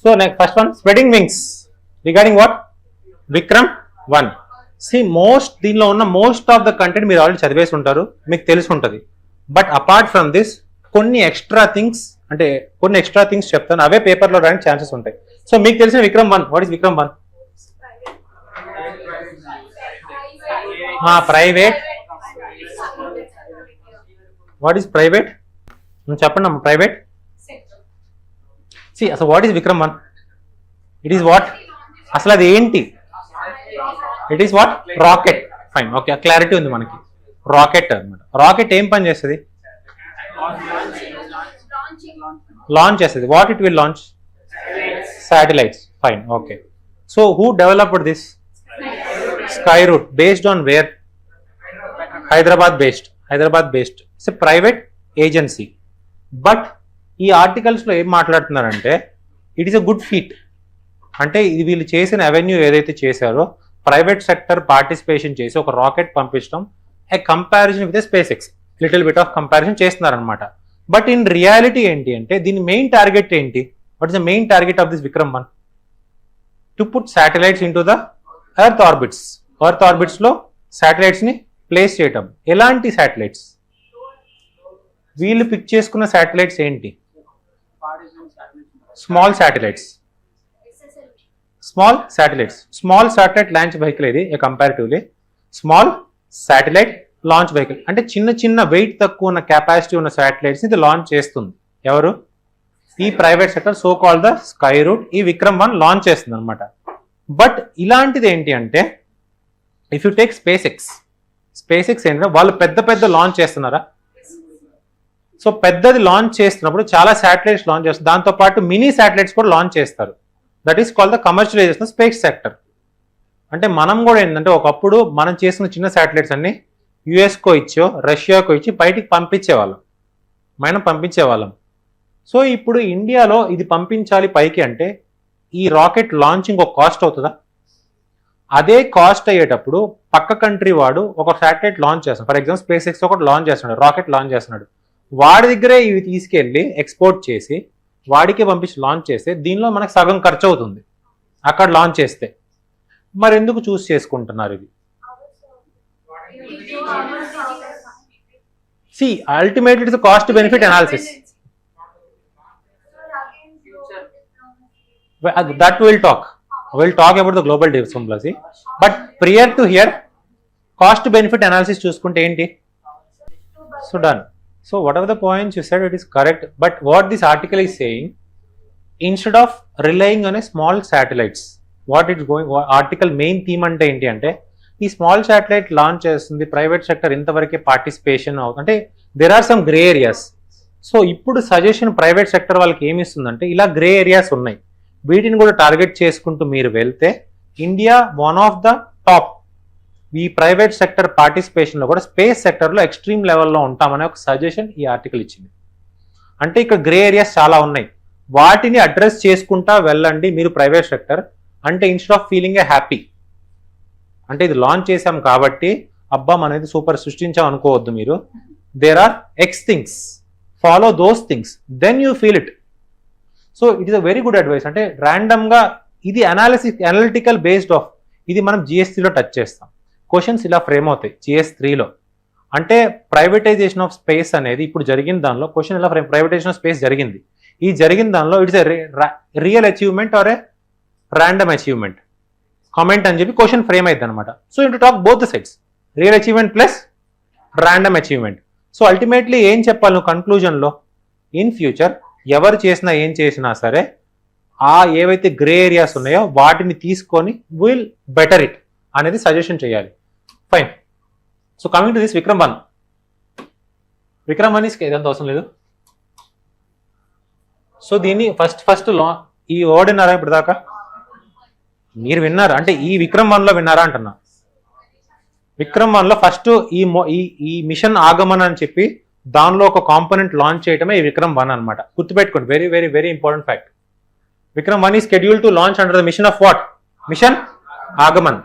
So next first one, spreading wings. Regarding what? Vikram 1. See, దీనిలో ఉన్న most of the content మీరు already చదివేసి ఉంటారు, మీకు తెలిసి ఉంటుంది. బట్ అపార్ట్ ఫ్రమ్ దిస్ కొన్ని ఎక్స్ట్రా థింగ్స్ చెప్తాను, అవే పేపర్లో రానికి ఛాన్సెస్ ఉంటాయి. సో మీకు తెలిసిన Vikram 1, what is Vikram 1? Private. What is private? చెప్పండి అమ్మ. ప్రైవేట్. సి అసలు what is Vikram 1? It is what? అసలు అది ఏంటి? It is what? Rocket. Fine, okay, clarity ఉంది మనకి. రాకెట్ అనమాట. రాకెట్ ఏం పని చేస్తుంది? లాంచ్ చేస్తుంది. What it will launch? Satellites. Fine, okay. So who developed this? Skyroot. Based on where? Hyderabad based. It's a private agency. But ఈ articles లో ఏం మాట్లాడుతున్నారంటే it is a good feat. అంటే ఇది వీళ్ళు చేసిన అవెన్యూ ఏదైతే చేశారో ప్రైవేట్ సెక్టర్ పార్టిసిపేషన్ చేసి ఒక రాకెట్ పంపించడం, a comparison with SpaceX, little bit of comparison చేస్తున్నారనమాట. బట్ ఇన్ రియాలిటీ ఏంటి అంటే దీని మెయిన్ టార్గెట్ ఏంటి? What is the main target of this Vikram 1? To put satellites into the earth orbits. Earth orbits లో satellites ని place చేయటం. ఎలాంటి satellites? వీళ్ళు పిక్ చేసుకున్న శాటిలైట్స్ ఏంటి? Small satellites. Small satellite launch vehicle ఇది comparatively. Small satellite launch vehicle అంటే చిన్న వెయిట్ తక్కువ ఉన్న కెపాసిటీ ఉన్న శాటిలైట్స్ ఇది లాంచ్ చేస్తుంది. ఎవరు? ఈ private sector, so called the Skyroot. ఈ విక్రమ్ 1 లాంచ్ చేస్తుంది అనమాట. బట్ ఇలాంటిది ఏంటి అంటే if you take space X ఏంటంటే వాళ్ళు పెద్ద లాంచ్ చేస్తున్నారా? సో పెద్దది లాంచ్ చేస్తున్నప్పుడు చాలా శాటిలైట్స్ లాంచ్ చేస్తారు, దాంతోపాటు మినీ శాటిలైట్స్ కూడా లాంచ్ చేస్తారు. That is called the commercialisation space sector. అంటే మనం కూడా ఏంటంటే ఒకప్పుడు మనం చేసిన చిన్న శాటిలైట్స్ అన్ని యుఎస్కో ఇచ్చో రష్యాకో ఇచ్చి బయటికి పంపించేవాళ్ళం. సో ఇప్పుడు ఇండియాలో ఇది పంపించాలి పైకి అంటే ఈ రాకెట్ లాంచింగ్ ఒక కాస్ట్ అవుతుందా? అదే కాస్ట్ అయ్యేటప్పుడు పక్క కంట్రీ వాడు ఒక శాటిలైట్ లాంచ్ చేస్తున్నాడు. ఫర్ ఎగ్జాంపుల్ స్పేస్ ఎక్స్ ఒకటి లాంచ్ చేస్తున్నాడు, రాకెట్ లాంచ్ చేస్తున్నాడు. వాడి దగ్గరే ఇవి తీసుకెళ్లి ఎక్స్పోర్ట్ చేసి వాడికే పంపించి లాంచ్ చేస్తే దీనిలో మనకు సగం ఖర్చు అవుతుంది అక్కడ లాంచ్ చేస్తే. మరి ఎందుకు చూస్ చేసుకుంటున్నారు ఇది? See, ultimately it's a cost benefit analysis. That we'll talk about the global diplomacy. But prior to here, cost benefit analysis చూసుకుంటే ఏంటి? So done. So whatever the points you said, it is correct. But what this article is saying, instead of relying on a small satellites, article main theme ante enti ante ఈ small satellite launch చేస్తుంది private sector ఇంతవరకే participation అవుతుంది అంటే there are some grey areas. So ఇప్పుడు suggestion private sector వాళ్ళకి ఏమి ఇస్తుందంటే ఇలా grey areas ఉన్నాయి, వీటిని కూడా టార్గెట్ చేసుకుంటూ మీరు వెళ్తే India one of the top ఈ ప్రైవేట్ సెక్టర్ పార్టిసిపేషన్లో కూడా స్పేస్ సెక్టర్లో ఎక్స్ట్రీమ్ లెవెల్లో ఉంటామనే ఒక సజెషన్ ఈ ఆర్టికల్ ఇచ్చింది. అంటే ఇక్కడ గ్రే ఏరియాస్ చాలా ఉన్నాయి, వాటిని అడ్రస్ చేసుకుంటా వెళ్ళండి మీరు ప్రైవేట్ సెక్టర్. అంటే instead of feeling A happy అంటే ఇది లాంచ్ చేసాం కాబట్టి అబ్బా మనది సూపర్ సృష్టించాం అనుకోవద్దు మీరు. There are X things, follow those things, then you feel it. So it is a very good advice. అంటే ర్యాండమ్గా ఇది అనలిటికల్ బేస్డ్ ఆఫ్ ఇది మనం GS3లో టచ్ చేస్తాం. క్వశ్చన్స్ ఇలా ఫ్రేమ్ అవుతాయి GS3లో. అంటే ప్రైవేటైజేషన్ ఆఫ్ స్పేస్ అనేది ఇప్పుడు జరిగిన దానిలో క్వశ్చన్ ఇలా ఫ్రేమ్, ప్రైవేటైజేషన్ ఆఫ్ స్పేస్ జరిగింది, ఈ జరిగిన దానిలో it's a real achievement or a random achievement comment అని చెప్పి క్వశ్చన్ ఫ్రేమ్ అయింది అనమాట. So in to talk both the sides, real achievement plus random achievement. So ultimately ఏం చెప్పాలి నువ్వు కన్క్లూజన్లో? ఇన్ ఫ్యూచర్ ఎవరు చేసినా ఏం చేసినా సరే ఆ ఏవైతే గ్రే ఏరియాస్ ఉన్నాయో వాటిని తీసుకొని విల్ బెటర్ ఇట్ అనేది సజెషన్ చేయాలి. Fine. So coming to this Vikram 1 ఇదంత అవసరం లేదు. సో దీన్ని ఫస్ట్ ఈ వర్డ్ విన్నారా ఇప్పుడు దాకా? మీరు విన్నారా? అంటే ఈ విక్రమ్ 1లో విన్నారా అంటున్నా. విక్రమ్ 1లో ఫస్ట్ ఈ మిషన్ ఆగమన్ అని చెప్పి దానిలో ఒక కాంపోనెంట్ లాంచ్ చేయటమే ఈ విక్రమ్ 1 అనమాట. గుర్తుపెట్టుకోండి, very very very important fact. Vikram 1 is scheduled to launch under the mission of what? Mission Agaman.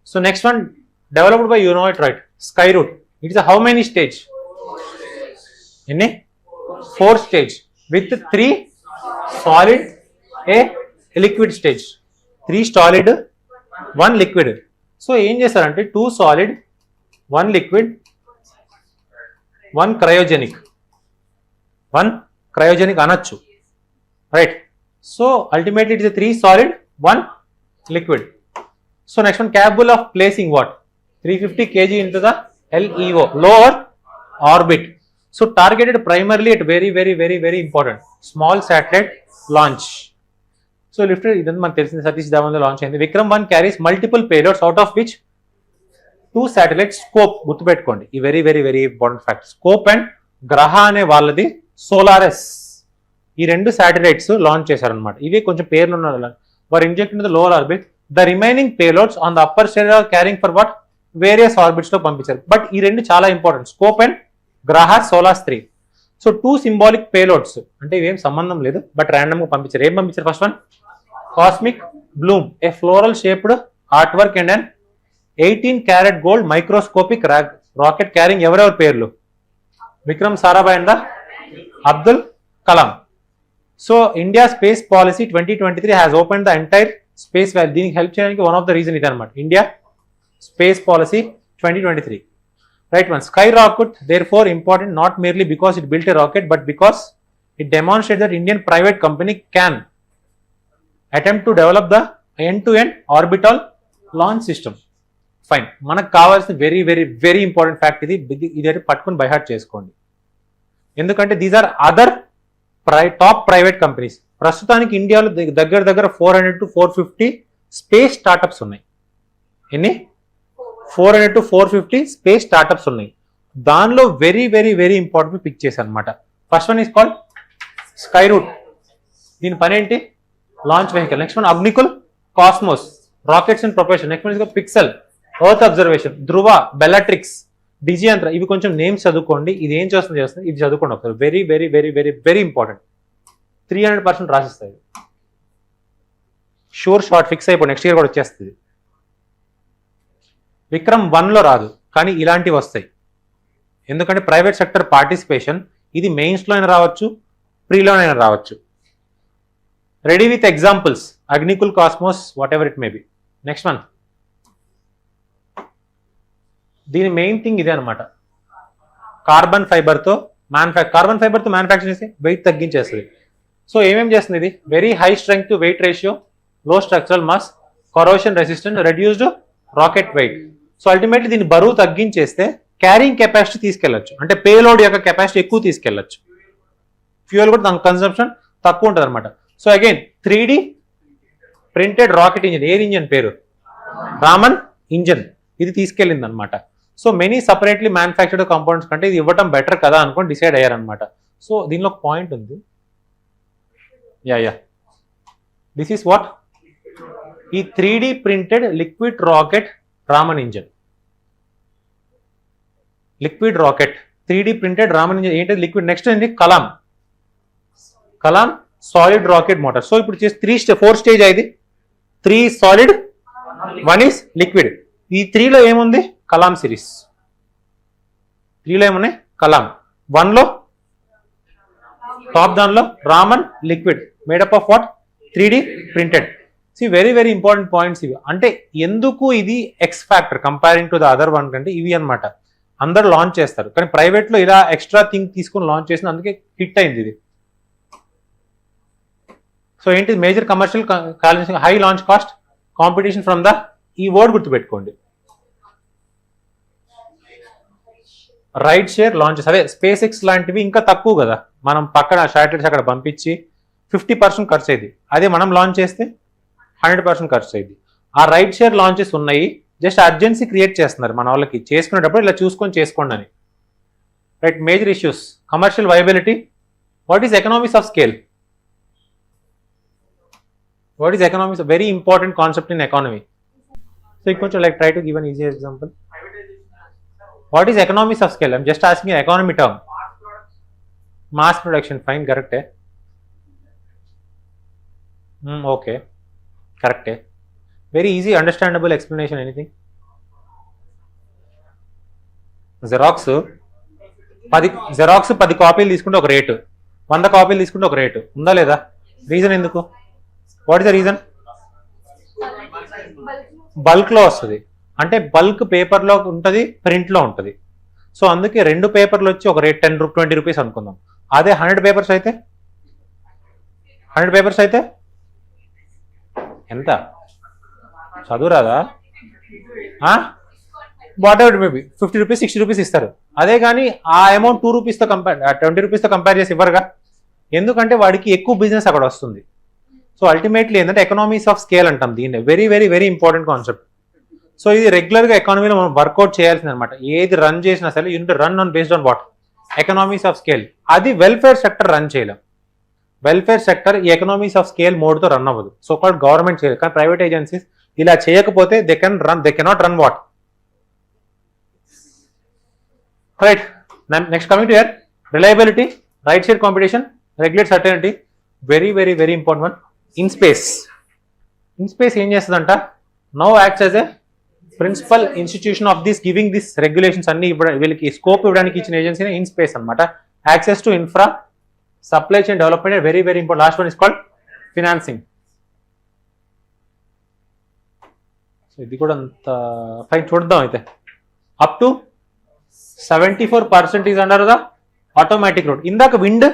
So next one developed by, you know it right, Sky Root. It is a how many stage? In a 4 stage with 3 solid, a liquid stage, 3 solid 1 liquid. So ఏం చేస్తారంటే 2 solid 1 liquid 1 cryogenic అనొచ్చు, right? So ultimately it is 3 solid 1 liquid. So next one, capable of placing what? 350 kg into the LEO, lower orbit. So targeted primarily at very important small satellite launch. So lifted idan man telisindi Satish Dhawan launch ayindi. Vikram 1 carries multiple payloads, out of which 2 satellites. Scope గుర్తు పెట్టుకోండి, ఈ very important fact. Scope and గ్రహ అనే వాళ్ళది సోలారస్, ఈ 2 satellites launch చేశారనమాట. ఇవి కొంచెం పేర్లు ఉన్న were injected into the lower orbit. The remaining payloads on the upper stage are carrying for what? Various orbits లో పంపించారు. బట్ ఈ 2 చాలా ఇంపార్టెంట్, స్కోప్ అండ్ గ్రహ సోలాస్ 3. సో 2 సింబాలిక్ పేలోడ్స్, అంటే ఇవేం సంబంధం లేదు బట్ ర్యాండమ్ గా పంపించారు. ఏం పంపించారు? First one cosmic bloom, a floral shaped art work and and 18 carat gold microscopic rocket carrying ఎవరెవరి పేర్లు? Vikram Sarabhai and Abdul Kalam. So India space policy 2023 has open the entire space valley. దీనికి హెల్ప్ చేయడానికి వన్ ఆఫ్ ద రీజన్ ఇదన్నమాట, India space policy 2023. Right one, sky rocket there for important not merely because it built a rocket but because it demonstrates that Indian private company can attempt to develop the end-to-end orbital launch system. Fine, మనకు కావాల్సిన very important fact ఇది పట్టుకుని by heart చేసుకోండి. ఎందుకంటే these are other top private companies. ప్రస్తుతానికి ఇండియాలో దగ్గర 400 to 450 space startups ఉన్నాయి. ఎన్ని? 400 to 450 స్పేస్ స్టార్టప్స్ ఉన్నాయి. దానిలో వెరీ ఇంపార్టెంట్ పిక్ చేశాను అనమాట. First one is called Skyroot. దీని పని ఏంటి? Launch vehicle. Next one Agnikul Cosmos, rockets and propulsion. Next one is Pixxel, earth observation. Dhruva, Bellatrix, Digantara. ఇవి కొంచెం నేమ్స్ చదువుకోండి. ఇది ఏం చేస్తుంది ఇది చదువుకోండి ఒకసారి. Very important. 300% రాసిస్తాయి. షూర్ షార్ట్ ఫిక్స్ అయిపోయి నెక్స్ట్ ఇయర్ కూడా వచ్చేస్తుంది. విక్రమ్ 1లో రాదు, కానీ ఇలాంటివి వస్తాయి. ఎందుకంటే ప్రైవేట్ సెక్టర్ పార్టిసిపేషన్, ఇది మెయిన్స్లో అయినా రావచ్చు, ప్రీలోనైనా రావచ్చు. Ready with examples, Agnikul Cosmos, whatever it may be. Next one, దీని మెయిన్ థింగ్ ఇదే అనమాట. కార్బన్ ఫైబర్తో మ్యానుఫ్యాక్చర్ చేసి వెయిట్ తగ్గించేస్తుంది. సో ఏమేం చేస్తుంది ఇది? Very high strength to weight ratio, low structural mass, corrosion resistant, reduced rocket weight. So ultimately దీన్ని బరువు తగ్గించేస్తే క్యారింగ్ కెపాసిటీ తీసుకెళ్లొచ్చు, అంటే పేలోడ్ యొక్క కెపాసిటీ ఎక్కువ తీసుకెళ్లొచ్చు. ఫ్యూయల్ కూడా దాని కన్సంప్షన్ తక్కువ ఉంటుంది అనమాట. So again 3D printed rocket engine. Air engine పేరు రామన్ ఇంజిన్. ఇది తీసుకెళ్ళింది అనమాట. So many separately manufactured compounds కంటే ఇది ఇవ్వటం బెటర్ కదా అనుకొని డిసైడ్ అయ్యారనమాట. సో దీనిలో ఒక పాయింట్ ఉంది. యా దిస్ ఈస్ వాట్, ఈ 3D printed liquid rocket Raman engine. Liquid rocket 3D printed Raman engine ఏంటి? లిక్విడ్. నెక్స్ట్ ఏంటి? Kalam solid rocket motor. So ఇప్పుడు చేసి 4 స్టేజ్ అయింది. 3 సాలిడ్ 1 ఈస్ లిక్విడ్. ఈ 3లో ఏముంది? కలాం సిరీస్. 3లో ఏమున్నాయి? కలాం. 1లో టాప్ దానిలో Raman liquid made up of what? 3D printed. See very important points ఇవి. అంటే ఎందుకు ఇది X factor comparing to the other one కంటే ఇవి అనమాట. అందరు లాంచ్ చేస్తారు, కానీ ప్రైవేట్లో ఇలా ఎక్స్ట్రా థింగ్ తీసుకుని లాంచ్ చేసిన, అందుకే హిట్ అయింది ఇది. సో ఏంటి? Major commercial high launch cost, competition from the, ఈ వర్డ్ గుర్తుపెట్టుకోండి, రైడ్ షేర్ లాంచెస్. అదే స్పేస్ ఎక్స్ లాంటివి ఇంకా తక్కువ కదా, మనం పక్కన శాటిలైట్స్ అక్కడ పంపించి 50% ఖర్చు అయింది. అదే మనం లాంచ్ చేస్తే 100% ఖర్చు అయింది. ఆ రైడ్ షేర్ లాంచెస్ ఉన్నాయి. జస్ట్ అర్జెన్సీ క్రియేట్ చేస్తున్నారు మన వాళ్ళకి, చేసుకునేటప్పుడు ఇలా చూసుకొని చేసుకోండి అని. Right, major issues, commercial viability, what is economics of scale. What is economics? A very important concept in economy. So you can try to give an easy example. What is economics of scale? I'm just asking an economy term. Mass production. Fine, correct. Okay, correct. Very easy, understandable explanation. Anything? Xerox 10 కాపీలు తీసుకుంటే ఒక rate, 100 కాపీలు తీసుకుంటే ఒక rate ఉందా లేదా? Reason ఎందుకు? What is the reason? Bulk లో వస్తుంది అంటే బల్క్ పేపర్ లో ఉంటుంది, ప్రింట్ లో ఉంటుంది. సో అందుకే 2 పేపర్లు వచ్చి ఒక రేట్ 20 రూపీస్ అనుకుందాం. అదే 100 పేపర్స్ అయితే ఎంత? చదువురాదా? Whatever maybe 50 rupees 60 rupees ఇస్తారు. అదే కానీ ఆ అమౌంట్ 2 రూపీస్తో 20 రూపీస్తో కంపేర్ చేసి ఇవ్వరుగా. ఎందుకంటే వాడికి ఎక్కువ బిజినెస్ అక్కడ వస్తుంది. సో అల్టిమేట్లీ ఏంటంటే ఎకనామీస్ ఆఫ్ స్కేల్ అంటాం దీన్ని. Very very very important concept. So ఇది రెగ్యులర్గా ఎకానమీలో మనం వర్కౌట్ చేయాల్సింది అనమాట. ఏది రన్ చేసినా సరే unit run on based on what? Economies of scale. అది వెల్ఫేర్ సెక్టర్ రన్ చేయలేం. వెల్ఫేర్ సెక్టర్ ఈ ఎకనామీస్ ఆఫ్ స్కేల్ మోడ్తో రన్ అవ్వదు. సో కాల్డ్ గవర్నమెంట్ చేయలేదు. కానీ ప్రైవేట్ ఏజెన్సీస్ ఇలా చేయకపోతే they cannot run what? Right. Next coming to here, reliability, right side competition, regulate certainty. Very very very important one. InSpace ఏం చేస్తుందంట? Now acts as a principal institution of this giving this regulations అన్ని వీళ్ళకి scope ఇవ్వడానికి ఇచ్చిన ఏజెన్సీనే IN-SPACe అనమాట. Access to infra, supply chain development, very very important. Last one is called financing. So ఇది కూడా అంత ఫైన్ చూద్దాం అయితే. అప్ టు 74% అంటారు ద ఆటోమేటిక్ రూట్. ఇందాక విండ్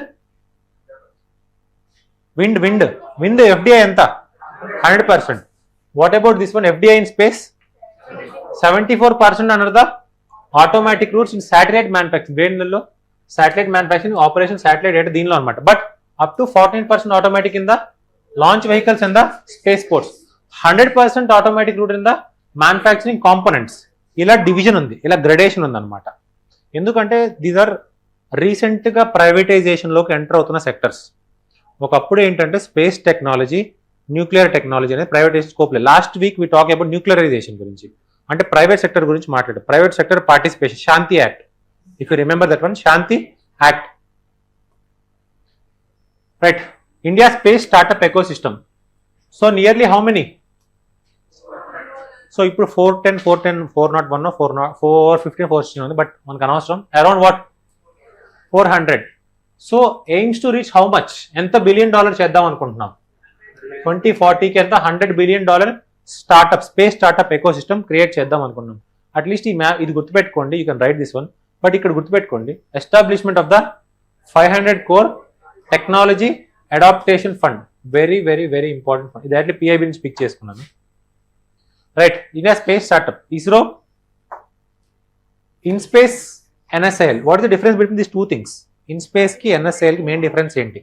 ఎఫ్డిఐ ఎంత? 100%. What about this one? FDI in space 74% అంటారు the automatic routes in satellite manufacturing. వేడిలో satellite manufacturing operation satellite data దీనిలో అనమాట. But up to 14% automatic in the launch vehicles in the space ports. 100% automatic route in the manufacturing components. ఇలా division ఉంది, ఇలా gradation ఉంది అనమాట. ఎందుకంటే these are రీసెంట్గా ప్రైవేటైజేషన్లోకి ఎంటర్ అవుతున్న సెక్టర్స్. ఒకప్పుడు ఏంటంటే స్పేస్ టెక్నాలజీ, న్యూక్లియర్ టెక్నాలజీ అనేది ప్రైవేటైజేషన్ స్కోప్ లేదు. Last week we talk about nuclearisation గురించి, అంటే ప్రైవేట్ సెక్టర్ గురించి మాట్లాడారు. Private sector participation, Shanti act. If you remember that one, Shanti act. Right. India space startup eco system. So nearly how many? So ఇప్పుడు 410, 401, 415, 416 ఉంది. But మనకు అనవసరం. Around what? 400. So AIIMS to reach how much? ఎంత $1 billion చేద్దాం అనుకుంటున్నాం? 2040కి ఎంత? $100 billion startup, space startup eco system create చేద్దాం అనుకున్నాం. అట్లీస్ట్ ఈ ఇది గుర్తుపెట్టుకోండి. You can write this one. But ఇక్కడ గుర్తుపెట్టుకోండి, establishment of the 500 crore technology adaptation fund. Very very very important fund. ఇది అట్లీ పిఐబి నుంచి పిక్ చేసుకున్నాను. Right. India space startup, ISRO, in space, NSIL. What is the difference between this two things? In space కి NSIL కి main difference ఏంటి?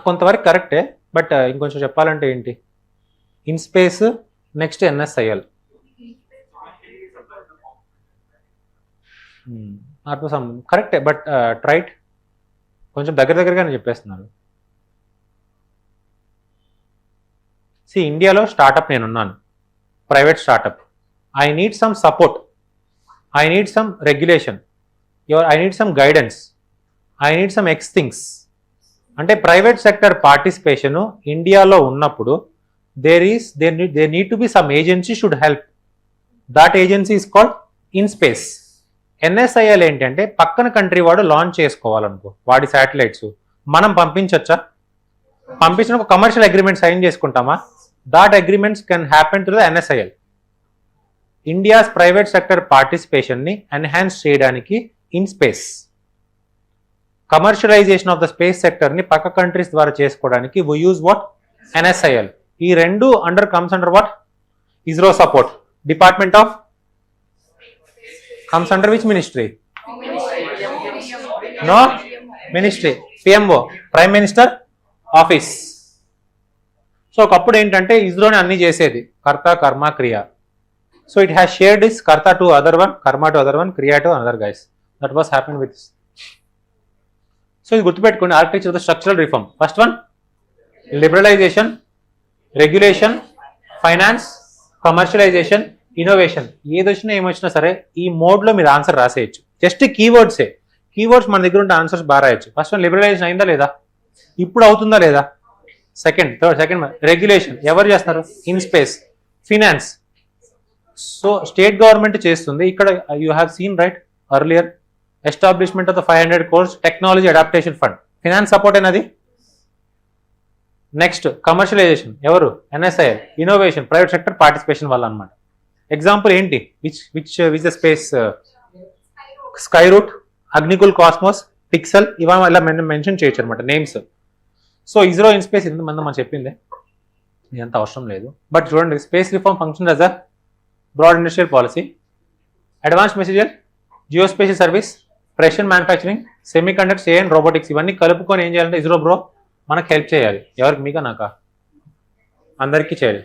కొంతవరకు కరెక్టే, but ఇంకొంచెం చెప్పాలంటే ఏంటి? In space, next NSIL. కరెక్టే, బట్ ట్రైట్ కొంచెం దగ్గరగానే చెప్పేస్తున్నారు. ఇండియాలో స్టార్టప్ నేనున్నాను, private startup. I need some support, I need some regulation, I need some guidance, I need some X things. అంటే ప్రైవేట్ సెక్టర్ పార్టిసిపేషన్ ఇండియాలో ఉన్నప్పుడు there need to be some agency should help. That agency is called in space. NSIL ఏంటంటే పక్కన country వాడు launch చేసుకోవాలనుకో వాడి satellites, మనం పంపించవచ్చా? పంపించిన ఒక కమర్షియల్ అగ్రిమెంట్ సైన్ చేసుకుంటామా? That agreements can happen to the NSIL. India's private sector పార్టిసిపేషన్ని ఎన్హాన్స్ చేయడానికి in space, commercialization of the space సెక్టర్ని పక్క కంట్రీస్ ద్వారా చేసుకోవడానికి వి యూజ్ వాట్? ఎన్ఎస్ఐఎల్. ఈ రెండు comes under what? ISRO support. Department of comes under which ministry? No ministry. PMO, Prime Minister Office. So ఒకప్పుడు ఏంటంటే ఇస్రోని అన్ని చేసేది, కర్త, కర్మ, క్రియ. So it has shared is కర్త టు అదర్ వన్, కర్మ టు అదర్ వన్, క్రియ to another guys. That was happen with. So ఇది గుర్తుపెట్టుకోండి. Architecture of the structural reform. First one liberalisation, regulation, finance, commercialisation, innovation. ఏదొచ్చినా ఏమొచ్చినా సరే ఈ మోడ్లో మీరు ఆన్సర్ రాసేయచ్చు. జస్ట్ కీవర్డ్సే. కీవర్డ్స్ మన దగ్గర ఉంటే ఆన్సర్స్ బాగా రాయొచ్చు. ఫస్ట్ వన్ లిబరలైజేషన్ అయిందా లేదా? ఇప్పుడు అవుతుందా లేదా? సెకండ్ రెగ్యులేషన్ ఎవరు చేస్తున్నారు? In space. Finance, so state government చేస్తుంది. ఇక్కడ you have seen right earlier establishment of the 500 crores technology adaptation fund, finance support అయినది. నెక్స్ట్ కమర్షియలైజేషన్ ఎవరు, NSI, innovation private sector participation వల్ల అనమాట. ఎగ్జాంపుల్ ఏంటి, which the space, Skyroot, Agnikul, Cosmos, Pixxel, ఇవన్నీ ఇలా mention చేయొచ్చు అనమాట names. So ISRO in space ఇంతమంది మనం చెప్పిందే, ఇదంత అవసరం లేదు. బట్ చూడండి, space reform function as a broad industrial policy, advance messenger, geospatial service, precision manufacturing, semiconductors, AI and robotics, ఇవన్నీ కలుపుకొని ఏం చేయాలంటే ఇస్రో బ్రో మనకు హెల్ప్ చేయాలి. ఎవరికి, మీకా నాకా, అందరికీ చేయాలి.